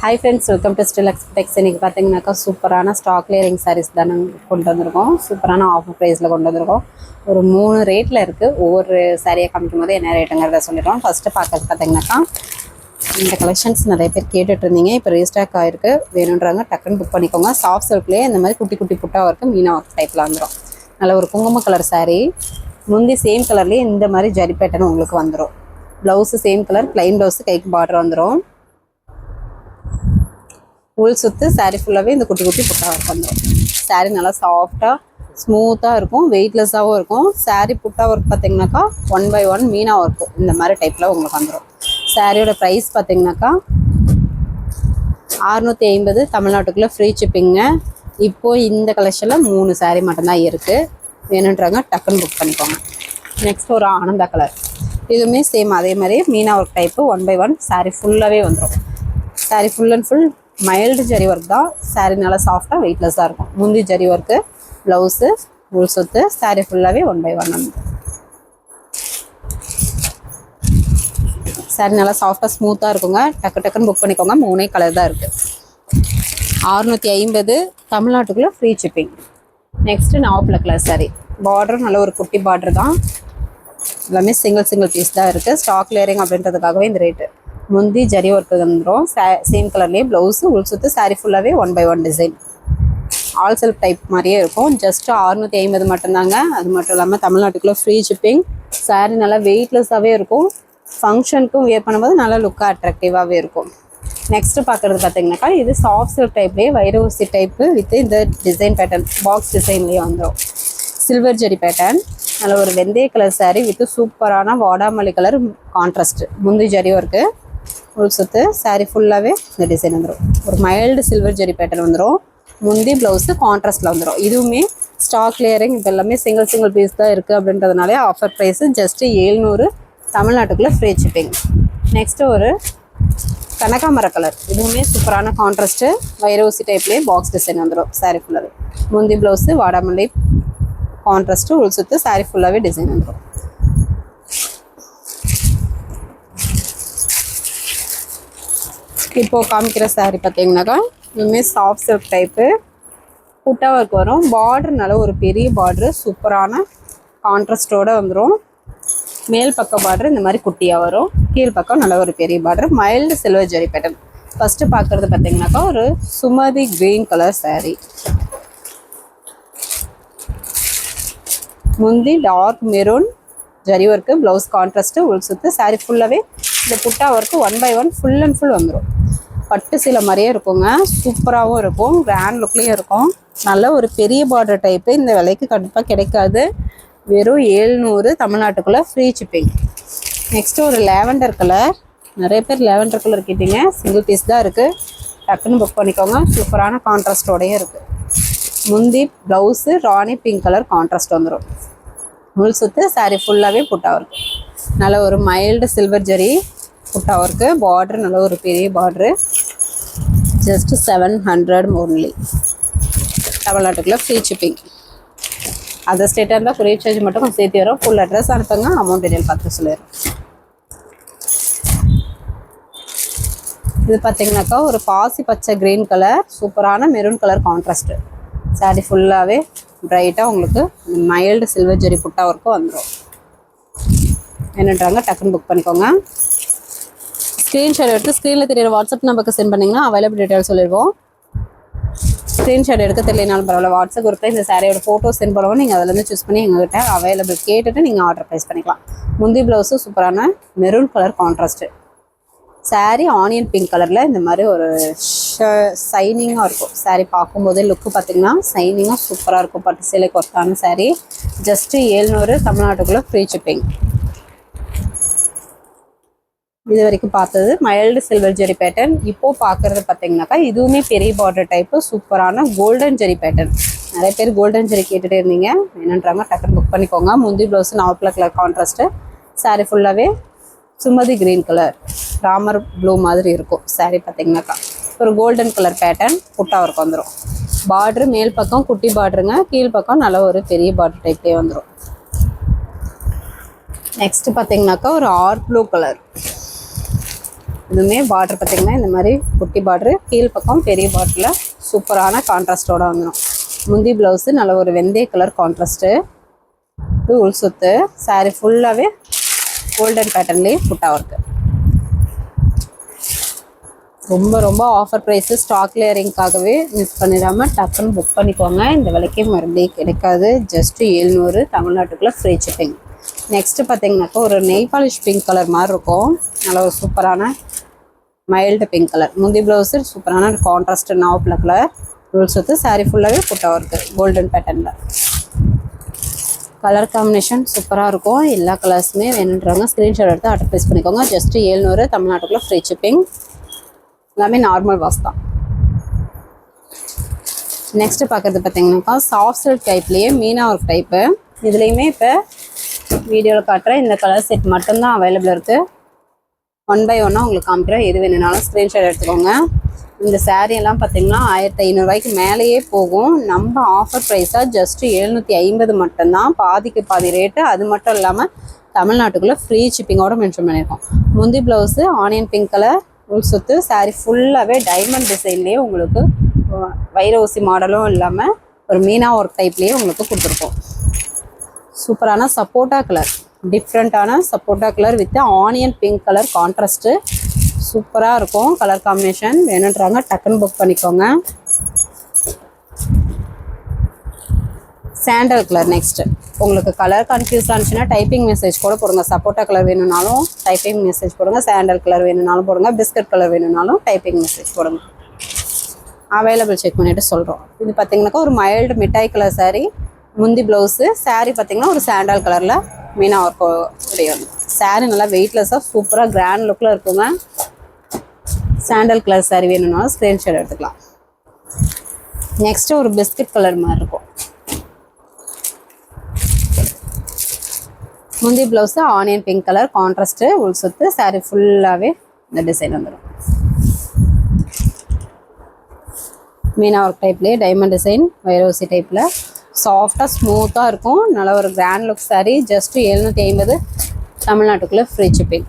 Hi friends, welcome to Still Expex. இன்னைக்கு பாத்தீங்கன்னாக்கா சூப்பரான ஸ்டாக் கிளியரிங் சாரீஸ் தான் கொண்டு வந்திருக்கோம். சூப்பரான ஆஃபர் பிரைஸ்ல கொண்டு வந்திருக்கோம். ஒரு 3 ரேட்ல இருக்கு. ஒவ்வொரு சாரியை காமிக்கும் போது என்ன ரேட்டுங்கிறத சொல்லிடுறோம். ஃபர்ஸ்ட் பார்க்கறது பாத்தீங்கன்னாக்கா இந்த கலெக்ஷன்ஸ் நிறைய பேர் கேட்டுட்டு இருந்தீங்க. இப்போ ரீஸ்டாக் ஆயிருக்கு. வேணுன்றாங்க டக்குன்னு புக் பண்ணிக்கோங்க. சாஃப்ட் சில்க்லேயே இந்த மாதிரி குட்டி குட்டி புட்டா ஒர்க்கு மீனா ஒர்க் டைப்ல வந்துடும். நல்ல ஒரு குங்கும கலர் சாரீ. முந்தி சேம் கலர்லேயே இந்த மாதிரி ஜரி பேட்டர்ன் உங்களுக்கு வந்துடும். Blouse same colour, plain blouse கைக்கு பார்டர் வந்துடும். உள் சுற்று சாரீ ஃபுல்லாகவே இந்த குட்டி குட்டி புட்டா ஒர்க் வந்துடும். சாரீ நல்லா சாஃப்டாக ஸ்மூத்தாக இருக்கும், வெயிட்லெஸ்ஸாகவும் இருக்கும். சாரீ புட்டா ஒர்க் பார்த்தீங்கன்னாக்கா 1 by 1 மீனா ஒர்க்கு இந்த மாதிரி டைப்பில் உங்களுக்கு வந்துடும். சாரியோட ப்ரைஸ் பார்த்தீங்கன்னாக்கா 650 தமிழ்நாட்டுக்குள்ளே ஃப்ரீ ஷிப்பிங்க. இப்போது இந்த கலெக்ஷனில் 3 சாரீ மட்டும்தான் இருக்குது. வேணுன்றாங்க டக்குன்னு புக் பண்ணிக்கோங்க. நெக்ஸ்ட் ஒரு ஆனந்தா கலர், இதுவுமே சேம் அதே மாதிரி Meena work type 1 by 1 sari ஃபுல்லாகவே வந்துடும். Sari full and full mild zari work தான். சாரீ நல்லா சாஃப்டாக வெயிட்லெஸ்ஸாக இருக்கும். முந்தி ஜரி ஒர்க்கு, ப்ளவுஸு, உள் சொத்து, சாரீ ஃபுல்லாகவே 1 by 1 வந்து சாரீ நல்லா சாஃப்டாக ஸ்மூத்தாக இருக்குங்க. டக்குன்னு புக் பண்ணிக்கோங்க. 3 கலர் தான் இருக்குது. 650 தமிழ்நாட்டுக்குள்ளே ஃப்ரீ ஷிப்பிங். நெக்ஸ்ட்டு நாவப்பில் கலர் சாரீ. பார்டர் நல்ல ஒரு குட்டி பார்டர் தான். எல்லாமே சிங்கிள் பீஸ் தான் இருக்குது. ஸ்டாக் கிளியரிங் அப்படின்றதுக்காகவே இந்த ரேட்டு. முந்தி ஜரி ஒர்க்கு வந்துடும். சேம் கலர்லேயே ப்ளவுஸு, உள் சுற்று, சாரீ ஃபுல்லாகவே 1 by 1 design. All self type மாதிரியே இருக்கும். ஜஸ்ட்டு 650 மட்டும்தாங்க. அது மட்டும் இல்லாமல் தமிழ்நாட்டுக்குள்ளே ஃப்ரீ ஷிப்பிங். சாரீ நல்லா வெயிட்லெஸ்ஸாகவே இருக்கும். ஃபங்க்ஷனுக்கும் வியர் பண்ணும்போது நல்லா லுக்காக அட்ராக்டிவாகவே இருக்கும். நெக்ஸ்ட்டு பார்க்குறது பார்த்தீங்கன்னாக்கா இது சாஃப்ட் சில்க் டைப்லேயே வைர ஊசி டைப்பு வித் இந்த டிசைன் பேட்டர்ன் பாக்ஸ் டிசைன்லேயே வந்துடும். Silver zari pattern. நல்ல ஒரு வெந்தய கலர் சாரீ வித் சூப்பரான வாடாமல்லி கலர் கான்ட்ராஸ்ட். முந்தி ஜரி ஒர்க்கு, உள் சுற்று, சாரீ ஃபுல்லாகவே இந்த டிசைன் வந்துடும். ஒரு மைல்டு சில்வர் ஜரி பேட்டர்ன் வந்துடும். முந்தி ப்ளவுஸு கான்ட்ராஸ்ட்டில் வந்துடும். இதுவுமே ஸ்டாக் கிளியரிங். இப்போ எல்லாமே சிங்கிள் பீஸ் தான் இருக்குது அப்படின்றதுனாலே ஆஃபர் ப்ரைஸு ஜஸ்ட்டு 700 தமிழ்நாட்டுக்குள்ளே ஃப்ரீ ஷிப்பிங். நெக்ஸ்ட்டு ஒரு கனகாமர கலர். இதுவுமே சூப்பரான கான்ட்ராஸ்ட்டு வைர ஊசி டைப்லேயே பாக்ஸ் டிசைன் வந்துடும். சாரீ ஃபுல்லாகவே முந்தி ப்ளவுஸு வாடாமல்லி கான்ட்ராஸ்ட்டு, உள் சுற்று, சாரீ ஃபுல்லாகவே டிசைன் வந்துடும். இப்போது காமிக்கிற சாரீ பார்த்தீங்கன்னாக்கா இதுவுமே சாஃப்ட் சில்க் டைப்பு புட்டா ஒர்க் வரும். பார்டர் நல்ல ஒரு பெரிய பார்டரு சூப்பரான கான்ட்ராஸ்டோடு வந்துடும். மேல் பக்கம் பார்டர் இந்த மாதிரி குட்டியாக வரும். கீழ் பக்கம் நல்ல ஒரு பெரிய border. Mild silver zari pattern. First பார்க்குறது பார்த்தீங்கன்னாக்கா ஒரு சுமதி கிரீன் கலர் சாரீ. முந்தி dark maroon zari work, blouse contrast, உள் சுற்று, சாரீ ஃபுல்லாகவே இந்த butta work 1 by 1 full and full வந்துடும். பட்டு சீலை மாதிரியே இருக்குங்க. சூப்பராகவும் இருக்கும், கிராண்ட் லுக்லேயும் இருக்கும். நல்ல ஒரு பெரிய பார்டர் டைப்பு. இந்த விலைக்கு கண்டிப்பாக கிடைக்காது. வெறும் 700 தமிழ்நாட்டுக்குள்ளே ஃப்ரீ ஷிப்பிங். நெக்ஸ்ட்டு ஒரு லேவண்டர் கலர். நிறைய பேர் லேவண்டர் கலர் கேட்டிங்க. சிங்கிள் பீஸ் தான் இருக்குது. டக்குன்னு புக் பண்ணிக்கோங்க. சூப்பரான கான்ட்ராஸ்டோடையே இருக்குது. முந்தி ப்ளவுஸு ராணி பிங்க் கலர் கான்ட்ராஸ்ட் வந்துடும். முள் சுற்று, சாரீ ஃபுல்லாகவே புட்டா ஒர்க்கு. நல்ல ஒரு மைல்டு சில்வர் ஜரி புட்டா ஒர்க்கு. பார்டர் நல்ல ஒரு பெரிய பார்டரு. ஜஸ்ட் 700 ஒன்லி தமிழ்நாட்டுக்குள்ளே ஃப்ரீ ஷிப்பிங். அதர் ஸ்டேட்டாக இருந்தால் கொரியர் சார்ஜ் மட்டும் கொஞ்சம் சேர்த்து வரும். ஃபுல் அட்ரஸ் அனுப்புங்க. அமௌண்ட் டீடைல் பார்த்து சொல்லிடுறோம். இது பார்த்தீங்கன்னாக்கா ஒரு பாசி பச்சை க்ரீன் கலர் சூப்பரான மெரூன் கலர் கான்ட்ராஸ்ட்டு. சாரீ ஃபுல்லாகவே ப்ரைட்டாக உங்களுக்கு மைல்டு சில்வர் ஜரி புட்டா ஒர்க்கு வந்துடும். என்னன்றாங்க டக்குன்னு புக் பண்ணிக்கோங்க. ஸ்க்ரீன்ஷாட் எடுத்து ஸ்க்ரீனில் தெரியிற வாட்ஸ்அப் நம்பருக்கு சென்ட் பண்ணிங்கன்னா அவைலபிள் டீட்டெயில் சொல்லிடுவோம். ஸ்க்ரீன்ஷாட் எடுக்க தெரியலனாலும் பரவாயில்ல, வாட்ஸ்அப் குரூப்பில் இந்த சாரியோட ஃபோட்டோ சென்ட் பண்ணுவோம். நீங்கள் அதிலேருந்து சூஸ் பண்ணி எங்கள்கிட்ட அவைலபிள் கேட்டுட்டு நீங்கள் ஆர்டர் ப்ளேஸ் பண்ணிக்கலாம். முந்தி ப்ளவுஸு சூப்பரான maroon colour contrast. Sari onion pink கலரில் இந்த மாதிரி ஒரு சைனிங்காக இருக்கும். சாரீ பார்க்கும்போதே லுக்கு பார்த்திங்கன்னா சைனிங்காக சூப்பராக இருக்கும். பட்டு சேலைக்கு ஒர்க்கான சாரீ. ஜஸ்ட்டு 700 தமிழ்நாட்டுக்குள்ளே ஃப்ரீ ஷிப்பிங். இது வரைக்கும் பார்த்தது மைல்டு சில்வர் ஜெரி பேட்டர்ன். இப்போது பார்க்குறது பார்த்தீங்கன்னாக்கா இதுவுமே பெரிய பார்டர் டைப்பு சூப்பரான கோல்டன் ஜெரி பேட்டர்ன். நிறைய பேர் கோல்டன் ஜெரி கேட்டுகிட்டே இருந்தீங்க. என்னன்றாங்க டக்குன்னு புக் பண்ணிக்கோங்க. முந்தி ப்ளவுஸு நாவப்பில் கலர் கான்ட்ராஸ்ட்டு. சாரீ ஃபுல்லாகவே Sumathi green colour Ramar blue மாதிரி இருக்கும். சாரீ பார்த்தீங்கன்னாக்கா ஒரு கோல்டன் கலர் பேட்டர்ன் புட்டா ஒர்க் வந்துடும். பார்டரு மேல் பக்கம் குட்டி பார்டருங்க, கீழ் பக்கம் நல்ல ஒரு பெரிய பார்டர் டைப்லேயே வந்துடும். நெக்ஸ்ட்டு பார்த்தீங்கன்னாக்கா ஒரு ஆர்ட் ப்ளூ கலர். இதுவுமே பார்டர் பார்த்தீங்கன்னா இந்த மாதிரி குட்டி பார்டரு, கீழ் பக்கம் பெரிய பார்டரில் சூப்பரான கான்ட்ராஸ்டோட வந்துடும். முந்தி ப்ளவுஸு நல்ல ஒரு வெந்தய கலர் கான்ட்ராஸ்ட்டு, இது உள் சுத்து. சாரீ ஃபுல்லாகவே கோல்டன் பேட்டர்ன்லேயே புட்டா ஒர்க்கு. ரொம்ப ரொம்ப ஆஃபர் ப்ரைஸு. ஸ்டாக் கிளியரிங்காகவே மிஸ் பண்ணிடாமல் டக்குன்னு புக் பண்ணிக்கோங்க. இந்த விலைக்கே மறுபடியும் கிடைக்காது. ஜஸ்ட்டு 700 தமிழ்நாட்டுக்குள்ளே ஃப்ரீ ஷிப்பிங். நெக்ஸ்ட்டு பார்த்தீங்கன்னாக்கா ஒரு நெய் பாலிஷ் பிங்க் கலர் மாதிரி இருக்கும். நல்ல ஒரு சூப்பரான மைல்டு பிங்க் கலர். முந்தி ப்ளவுஸு சூப்பரான கான்ட்ராஸ்ட் நாவப்பில் கலர், ரூல் சுற்று. சாரீ ஃபுல்லாகவே புட்டா ஒர்க்கு கோல்டன் பேட்டர்னில். கலர் காம்பினேஷன் சூப்பராக இருக்கும். எல்லா கலர்ஸுமே வேணுன்றவங்க ஸ்க்ரீன்ஷாட் எடுத்து ஆர்டர் ப்ளேஸ் பண்ணிக்கோங்க. ஜஸ்ட்டு 700 தமிழ்நாட்டுக்குள்ளே ஃப்ரீ ஷிப்பிங். எல்லாமே நார்மல் வாஷ் தான். நெக்ஸ்ட்டு பார்க்குறது பார்த்தீங்கன்னாக்கா சாஃப்ட் சில்க் டைப்லேயே மீனா ஒர்க் டைப்பு. இதுலேயுமே இப்போ வீடியோவில் காட்டுற இந்த கலர் செட் மட்டும்தான் அவைலபிள் இருக்குது. 1 by 1 உங்களுக்கு காமிக்கிறேன். எது வேணுனாலும் ஸ்க்ரீன்ஷாட் எடுத்துக்கோங்க. இந்த சாரீ எல்லாம் பார்த்தீங்கன்னா 1500 மேலேயே போகும். நம்ம ஆஃபர் ப்ரைஸாக ஜஸ்ட்டு 750 மட்டும்தான், பாதிக்கு பாதி ரேட்டு. அது மட்டும் இல்லாமல் தமிழ்நாட்டுக்குள்ளே ஃப்ரீ ஷிப்பிங்கோடு மென்ஷன் பண்ணியிருக்கோம். முந்தி ப்ளவுஸு ஆனியன் பிங்க் கலர், உள் சுத்து. சாரீ ஃபுல்லாகவே டைமண்ட் டிசைன்லேயே உங்களுக்கு வைர ஊசி மாடலும் இல்லாமல் ஒரு மீனா ஒர்க் டைப்லேயே உங்களுக்கு கொடுத்துருக்கோம். சூப்பரான சப்போட்டா கலர், டிஃப்ரெண்ட்டான சப்போட்டா colour with onion pink colour contrast சூப்பராக இருக்கும். கலர் காம்பினேஷன் வேணுன்றாங்க டக்குன்னு புக் பண்ணிக்கோங்க. Sandal colour. நெக்ஸ்ட்டு உங்களுக்கு கலர் கன்ஃபியூஸ் ஆனிச்சுன்னா டைப்பிங் மெசேஜ் கூட போடுங்க. சப்போட்டா கலர் வேணும்னாலும் டைப்பிங் மெசேஜ் போடுங்க. சாண்டல் கலர் வேணும்னாலும் போடுங்க. பிஸ்கட் கலர் வேணும்னாலும் டைப்பிங் மெசேஜ் போடுங்க. அவைலபிள் செக் பண்ணிவிட்டு சொல்கிறோம். இது பார்த்தீங்கன்னாக்கா ஒரு மைல்டு மிட்டாய் கலர் சாரீ. முந்தி ப்ளவுஸு. சாரீ பார்த்தீங்கன்னா ஒரு சாண்டல் கலரில் மீனா ஒர்க் உடைய சாரீ நல்லா வெயிட்லெஸ்ஸாக சூப்பராக கிராண்ட் லுக்கில் இருக்குங்க. சாண்டல் கலர் சாரீ வேணும்னாலும் ஸ்க்ரீன்ஷாட் எடுத்துக்கலாம். நெக்ஸ்ட்டு ஒரு பிஸ்கட் கலர் மாதிரி இருக்கும். முந்தி blouse onion pink colour contrast, உள் சுத்து. சாரீ ஃபுல்லாகவே இந்த டிசைன் வந்துடும். மீனா ஒர்க் டைப்லேயே டைமண்ட் டிசைன் வைரோசி டைப்பில் சாஃப்டாக ஸ்மூத்தாக இருக்கும். நல்ல ஒரு கிராண்ட் லுக் சாரீ. ஜஸ்ட்டு 750 தமிழ்நாட்டுக்குள்ளே ஃப்ரீ ஷிப்பிங்.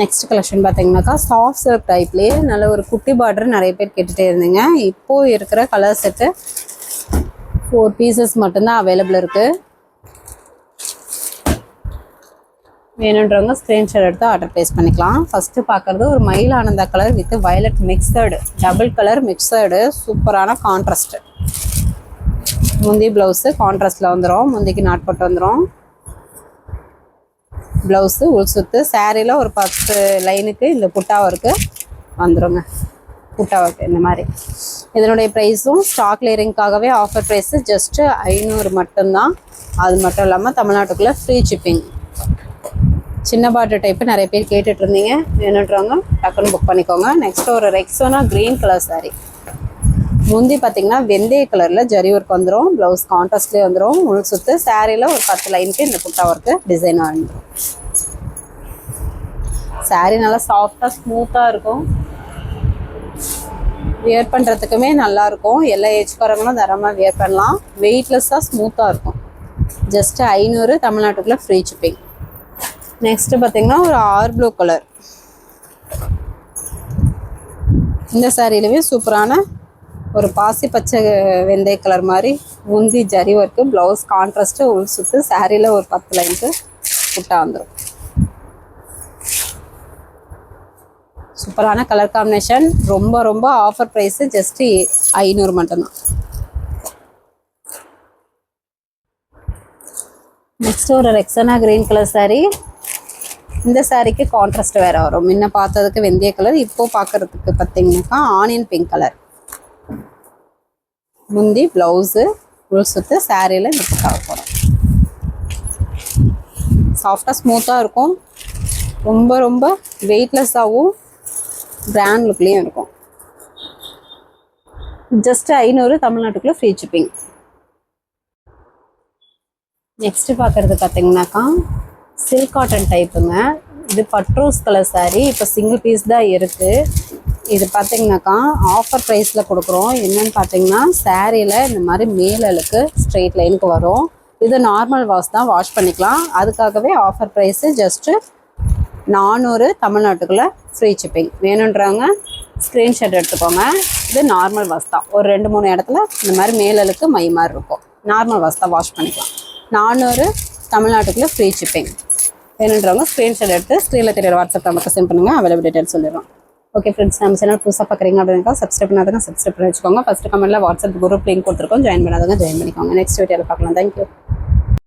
நெக்ஸ்ட் கலெக்ஷன் பார்த்தீங்கன்னாக்கா சாஃப்ட் சில்க் டைப்லேயே நல்ல ஒரு குட்டி பார்டர் நிறைய பேர் கேட்டுகிட்டே இருந்தீங்க. இப்போது இருக்கிற கலர் செட்டு 4 பீசஸ் மட்டும்தான் அவைலபிள் இருக்குது. வேணுன்றவங்க ஸ்க்ரீன்ஷாட் எடுத்து ஆர்டர் ப்ளேஸ் பண்ணிக்கலாம். ஃபஸ்ட்டு பார்க்குறது ஒரு மயில் Ananda colour with violet mixed, double colour mixed, சூப்பரான கான்ட்ராஸ்ட்டு. முந்தி ப்ளவுஸு கான்ட்ராஸ்டில் வந்துடும். முந்திக்கு நாட் போட்டு வந்துடும். ப்ளவுஸு உள் சுத்து. சாரியில் ஒரு 10 லைனுக்கு இந்த புட்டா ஒர்க்கு வந்துடுங்க. புட்டா ஒர்க்கு இந்த மாதிரி. இதனுடைய ப்ரைஸும் ஸ்டாக் கிளியரிங்காகவே ஆஃபர் ப்ரைஸு ஜஸ்ட்டு 500 மட்டும்தான். அது மட்டும் இல்லாமல் தமிழ்நாட்டுக்குள்ளே ஃப்ரீ ஷிப்பிங். சின்ன பார்டர் டைப்பு நிறைய பேர் கேட்டுட்டு இருந்தீங்க. வேணுன்றவங்க டக்குன்னு புக் பண்ணிக்கோங்க. நெக்ஸ்ட்டு ஒரு ரெக்ஸோனா க்ரீன் கலர் சாரீ. முந்தி பார்த்தீங்கன்னா வெந்தய கலரில் ஜரி ஒர்க் வந்துடும். ப்ளவுஸ் கான்ட்ராஸ்ட்லேயே வந்துடும். உள் சுத்து. சாரியில் ஒரு 10 லைனுக்கு இந்த புட்டா ஒர்க்கு டிசைன் வந்துடும். சாரீ நல்லா சாஃப்டாக ஸ்மூத்தாக இருக்கும். வியர் பண்ணுறதுக்குமே நல்லாயிருக்கும். எல்லா ஏஜ்காரங்களும் தரமாக வியர் பண்ணலாம். வெயிட்லெஸ்ஸாக ஸ்மூத்தாக இருக்கும். ஜஸ்ட்டு 500 தமிழ்நாட்டுக்குள்ளே ஃப்ரீ ஷிப்பிங். நெக்ஸ்ட்டு பார்த்தீங்கன்னா ஒரு ஆர் ப்ளூ கலர். இந்த சாரியிலுமே சூப்பரான ஒரு பாசி பச்சை வெந்தய கலர் மாதிரி முந்தி ஜரி ஒர்க்கு, ப்ளவுஸ் கான்ட்ராஸ்ட்டு, உள் சுத்து. சாரியில் ஒரு 10 லைனுக்கு புட்டா வந்துடும். சூப்பரான கலர் காம்பினேஷன். ரொம்ப ரொம்ப ஆஃபர் ப்ரைஸு ஜஸ்ட்டு 500 மட்டும்தான். நெக்ஸ்ட்டு ஒரு ரெக்ஸனா க்ரீன் கலர் சாரீ. இந்த சாரீக்கு கான்ட்ராஸ்ட் வேறு வரும். முன்ன பார்த்ததுக்கு வெந்தய கலர், இப்போது பார்க்குறதுக்கு பார்த்தீங்கன்னாக்கா ஆனியன் பிங்க் கலர். முந்தி ப்ளவுஸு உள் சுத்து. சாரியில் இந்த புட்டா போகிறோம். சாஃப்டாக ஸ்மூத்தாக இருக்கும். ரொம்ப ரொம்ப வெயிட்லெஸ்ஸாகவும் கிராண்ட் லுக்லேயும் இருக்கும். ஜஸ்ட்டு 500 தமிழ்நாட்டுக்குள்ளே ஃப்ரீ ஷிப்பிங். நெக்ஸ்ட்டு பார்க்குறது பார்த்தீங்கன்னாக்கா சில்க் காட்டன் டைப்புங்க. இது பட்ரோஸ் கலர் சாரீ. இப்போ சிங்கிள் பீஸ் தான் இருக்குது. இது பார்த்தீங்கன்னாக்கா ஆஃபர் ப்ரைஸில் கொடுக்குறோம். என்னென்னு பார்த்தீங்கன்னா சாரியில் இந்த மாதிரி மேலலுக்கு ஸ்ட்ரெயிட் லைனுக்கு வரும். இது நார்மல் வாஷ் தான், வாஷ் பண்ணிக்கலாம். அதுக்காகவே ஆஃபர் ப்ரைஸு ஜஸ்ட்டு 400 தமிழ்நாட்டுக்குள்ளே ஃப்ரீ ஷிப்பிங். வேணுன்றவங்க ஸ்க்ரீன்ஷாட் எடுத்துக்கோங்க. இது நார்மல் வாஷ் தான். ஒரு 2-3 இடத்துல இந்த மாதிரி மேலலுக்கு மை மாதிரி இருக்கும். நார்மல் வாஷ் தான், வாஷ் பண்ணிக்கலாம். 400 தமிழ்நாட்டுக்குள்ளே ஃப்ரீ ஷிப்பிங். வேணுன்றவங்க ஸ்க்ரீன்ஷாட் எடுத்து ஸ்க்ரீனில் தெரியுற வாட்ஸ்அப் நம்பருக்கு சென்ட் பண்ணுங்கள். அவைலபிள் டீட்டெயில் சொல்லிடுறோம். ஓகே ஃப்ரெண்ட்ஸ், நம்ம சேனல் புதுசாக பார்க்குறீங்க அப்படின்னா சப்ஸ்கிரைப் பண்ணாதவங்க சப்ஸ்கிரைப் பண்ணி வச்சுக்கோங்க. ஃபஸ்ட்டு கமெண்ட்டில் வாட்ஸ்அப் குரூப் லிங்க் கொடுத்துருக்கோம். ஜாயின் பண்ணாதவங்க ஜாயின் பண்ணிக்கோங்க. நெக்ஸ்ட் வீடியோவில் பார்க்கலாம். தேங்க்யூ.